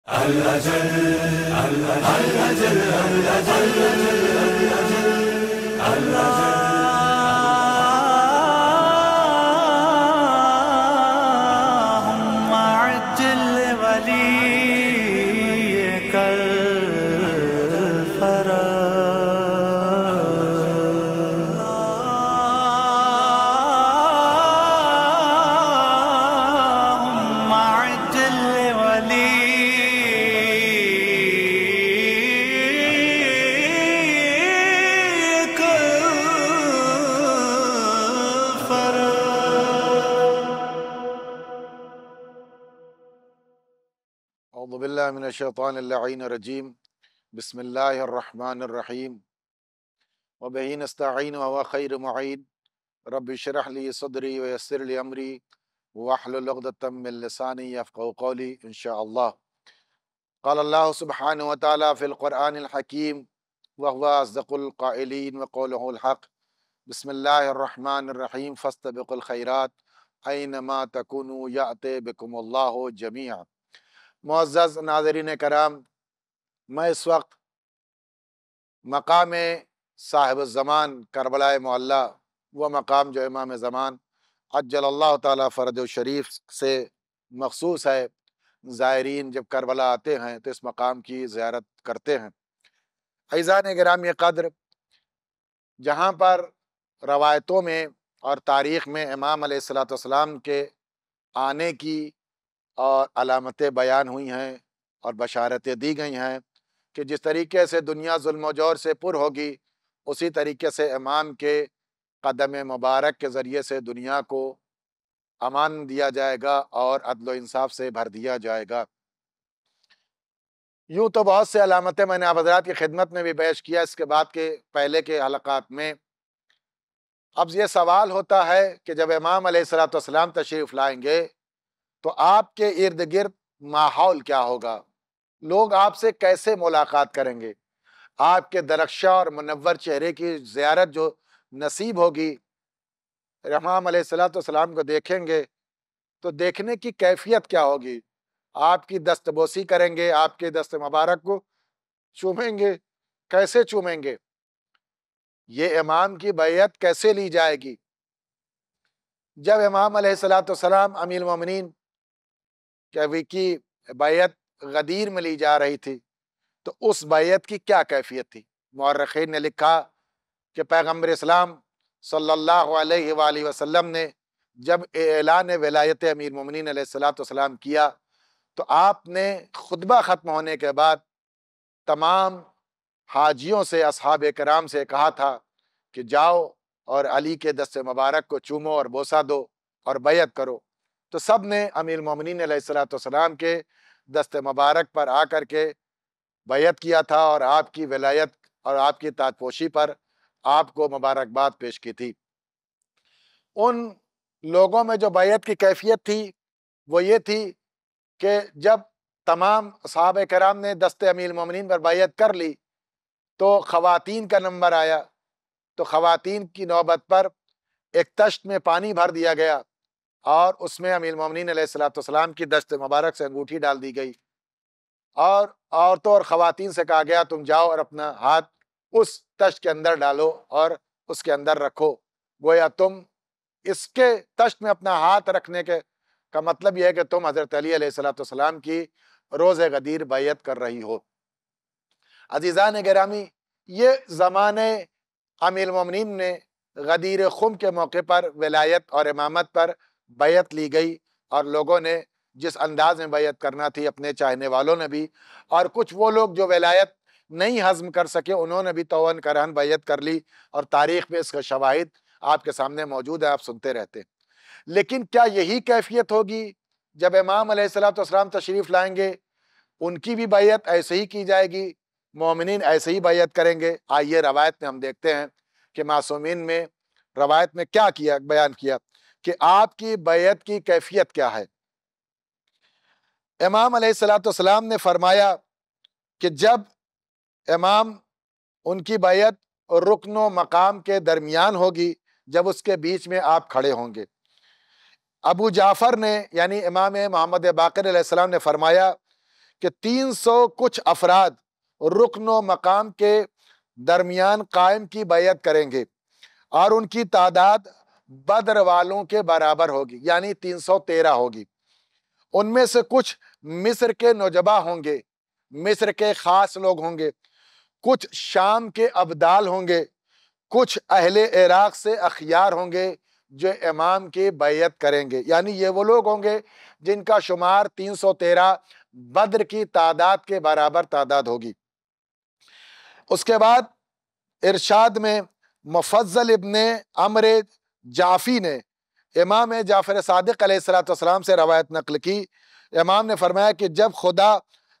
اللهم عجل وليك اللهم عجل وليك اعوذ باللہ من الشیطان اللعین الرجیم بسم اللہ الرحمن الرحیم وبہ نستعین وهو خیر معین رب اشرح لی صدری ویسر لی امری واحلل عقدۃ من لسانی یفقہوا قولی انشاءاللہ۔ قال اللہ سبحانہ وتعالی فی القرآن الحکیم وهو اصدق القائلین وقولہ الحق بسم اللہ الرحمن الرحیم فاستبقوا الخیرات اینما تکونوا یأتی بکم اللہ جمیعا۔ معزز ناظرین کرام، میں اس وقت مقام صاحب الزمان کربلا معلیٰ، وہ مقام جو امام زمان عجل اللہ تعالیٰ فرجہ شریف سے مخصوص ہے۔ زائرین جب کربلا آتے ہیں تو اس مقام کی زیارت کرتے ہیں۔ عزیزان گرامی قدر، جہاں پر روایتوں میں اور تاریخ میں امام علیہ السلام کے آنے کی اور علامتیں بیان ہوئی ہیں اور بشارتیں دی گئی ہیں کہ جس طریقے سے دنیا ظلم و جور سے پر ہوگی، اسی طریقے سے امام کے قدم مبارک کے ذریعے سے دنیا کو امان دیا جائے گا اور عدل و انصاف سے بھر دیا جائے گا۔ یوں تو بہت سے علامتیں میں نے آپ حضرات کی خدمت میں بھی پیش کیا اس کے بعد کے پہلے کے حلقات میں۔ اب یہ سوال ہوتا ہے کہ جب امام علیہ السلام تشریف لائیں گے تو آپ کے ارد گرد ماحول کیا ہوگا؟ لوگ آپ سے کیسے ملاقات کریں گے؟ آپ کے درخشاں اور منور چہرے کی زیارت جو نصیب ہوگی، امام علیہ السلام کو دیکھیں گے تو دیکھنے کی کیفیت کیا ہوگی؟ آپ کی دست بوسی کریں گے، آپ کے دست مبارک کو چومیں گے، کیسے چومیں گے؟ یہ امام کی بیعت کیسے لی جائے گی؟ جب امام علیہ السلام امیر المومنین کی بیعت غدیر میں لی جا رہی تھی تو اس بیعت کی کیا کیفیت تھی؟ مورخین نے لکھا کہ پیغمبر اسلام صلی اللہ علیہ وآلہ وسلم نے جب اعلان ولایت امیر المومنین علیہ السلام کیا تو آپ نے خطبہ ختم ہونے کے بعد تمام حاجیوں سے، اصحاب کرام سے کہا تھا کہ جاؤ اور علی کے دست مبارک کو چومو اور بوسہ دو اور بیعت کرو۔ تو سب نے امیر المومنین علیہ السلام کے دست مبارک پر آ کر کے بیعت کیا تھا اور آپ کی ولایت اور آپ کی تاج پوشی پر آپ کو مبارکباد پیش کی تھی۔ ان لوگوں میں جو بیعت کی کیفیت تھی وہ یہ تھی کہ جب تمام صحابہ کرام نے دست امیر المومنین پر بیعت کر لی تو خواتین کا نمبر آیا، تو خواتین کی نوبت پر ایک تشت میں پانی بھر دیا گیا اور اس میں امیر المومنین علیہ السلام کی دست مبارک سے انگوٹھی ڈال دی گئی، اور عورتوں اور خواتین سے کہا گیا تم جاؤ اور اپنا ہاتھ اس تشت کے اندر ڈالو اور اس کے اندر رکھو۔ گویا تم اس کے تشت میں اپنا ہاتھ رکھنے کا مطلب یہ ہے کہ تم حضرت علی علیہ السلام کی روز غدیر بیعت کر رہی ہو۔ عزیزان گرامی، یہ زمانے امیر المومنین نے غدیر خم کے موقع پر ولایت اور امامت پر بیعت لی گئی، اور لوگوں نے جس انداز میں بیعت کرنا تھی اپنے چاہنے والوں نے بھی، اور کچھ وہ لوگ جو ولایت نہیں ہضم کر سکے انہوں نے بھی توان کران بیعت کر لی، اور تاریخ میں اس کا شواہد آپ کے سامنے موجود ہے، آپ سنتے رہتے ہیں۔ لیکن کیا یہی کیفیت ہوگی جب امام علیہ السلام تشریف لائیں گے؟ ان کی بھی بیعت ایسے ہی کی جائے گی، مومنین ایسے ہی بیعت کریں گے؟ آئیے روایت میں ہم دیکھتے ہیں کہ معصومین میں روایت میں کیا بیان کیا کہ آپ کی بیعت کی کیفیت کیا ہے۔ امام علیہ السلام نے فرمایا کہ جب امام ان کی بیعت رکن و مقام کے درمیان ہوگی، جب اس کے بیچ میں آپ کھڑے ہوں گے۔ ابو جعفر نے یعنی امام محمد باقر علیہ السلام نے فرمایا کہ 300 کچھ افراد رکن و مقام کے درمیان قائم کی بیعت کریں گے اور ان کی تعداد بدر والوں کے برابر ہوگی، یعنی 313 ہوگی۔ ان میں سے کچھ مصر کے نجبا ہوں گے، مصر کے خاص لوگ ہوں گے، کچھ شام کے ابدال ہوں گے، کچھ اہل عراق سے اخیار ہوں گے جو امام کی بیعت کریں گے، یعنی یہ وہ لوگ ہوں گے جن کا شمار 313 بدر کی تعداد کے برابر تعداد ہوگی۔ اس کے بعد ارشاد میں مفضل ابن عمر جعفی نے امام جعفر صادق علیہ السلام سے روایت نقل کی، امام نے فرمایا کہ جب خدا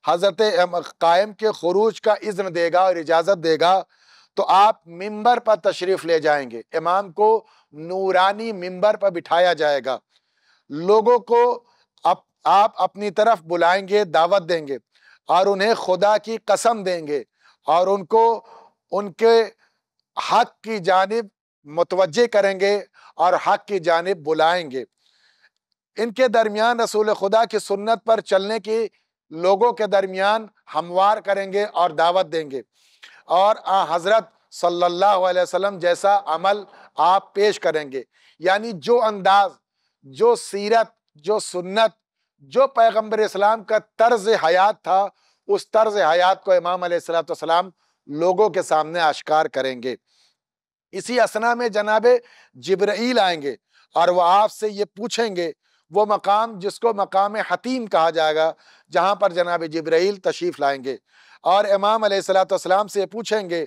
حضرت قائم کے خروج کا اذن دے گا اور اجازت دے گا تو آپ ممبر پر تشریف لے جائیں گے، امام کو نورانی ممبر پر بٹھایا جائے گا، لوگوں کو آپ اپنی طرف بلائیں گے، دعوت دیں گے اور انہیں خدا کی قسم دیں گے اور ان کو ان کے حق کی جانب متوجہ کریں گے اور حق کی جانب بلائیں گے۔ ان کے درمیان رسول خدا کی سنت پر چلنے کی لوگوں کے درمیان ہموار کریں گے اور دعوت دیں گے، اور حضرت صلی اللہ علیہ وسلم جیسا عمل آپ پیش کریں گے، یعنی جو انداز، جو سیرت، جو سنت، جو پیغمبر اسلام کا طرز حیات تھا، اس طرز حیات کو امام علیہ السلام لوگوں کے سامنے آشکار کریں گے۔ اسی اثنا میں جناب جبرائیل آئیں گے اور وہ آپ سے یہ پوچھیں گے، وہ مقام جس کو مقام حتیم کہا جائے گا، جہاں پر جناب جبرائیل تشریف لائیں گے اور امام علیہ السلام سے پوچھیں گے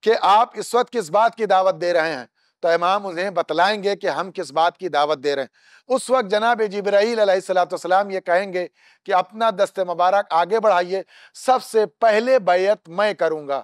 کہ آپ اس وقت کس بات کی دعوت دے رہے ہیں، تو امام انہیں بتلائیں گے کہ ہم کس بات کی دعوت دے رہے ہیں۔ اس وقت جناب جبرائیل علیہ السلام یہ کہیں گے کہ اپنا دست مبارک آگے بڑھائیے، سب سے پہلے بیعت میں کروں گا۔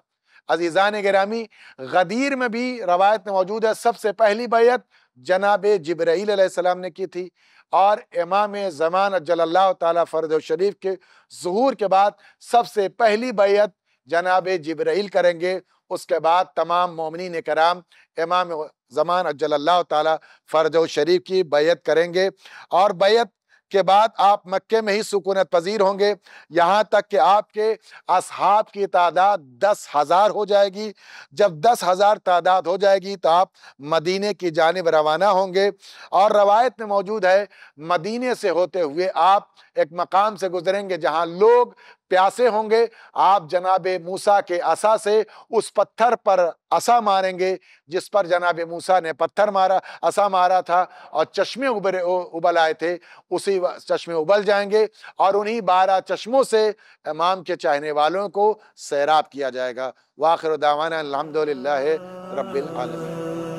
عزیزان گرامی، غدیر میں بھی روایت میں موجود ہے سب سے پہلی بیعت جناب جبرائیل علیہ السلام نے کی تھی، اور امام زمان اجل اللہ تعالیٰ فرجہ شریف کے ظہور کے بعد سب سے پہلی بیعت جناب جبرائیل کریں گے، اس کے بعد تمام مومنین کرام امام زمان اجل اللہ تعالیٰ فرجہ شریف کی بیعت کریں گے، اور بیعت کے بعد آپ مکے میں ہی سکونت پذیر ہوں گے، یہاں تک کہ آپ کے اصحاب کی تعداد 10,000 ہو جائے گی۔ جب 10,000 تعداد ہو جائے گی تو آپ مدینے کی جانب روانہ ہوں گے، اور روایت میں موجود ہے مدینے سے ہوتے ہوئے آپ ایک مقام سے گزریں گے جہاں لوگ پیاسے ہوں گے، آپ جناب موسیٰ کے عصا سے اس پتھر پر عصا ماریں گے جس پر جناب موسیٰ نے عصا مارا تھا، اور چشمے ابل آئے تھے، اسی چشمے ابل جائیں گے، اور انہی 12 چشموں سے امام کے چاہنے والوں کو سیراب کیا جائے گا۔ وآخر دعوانا الحمدللہ رب العالمین۔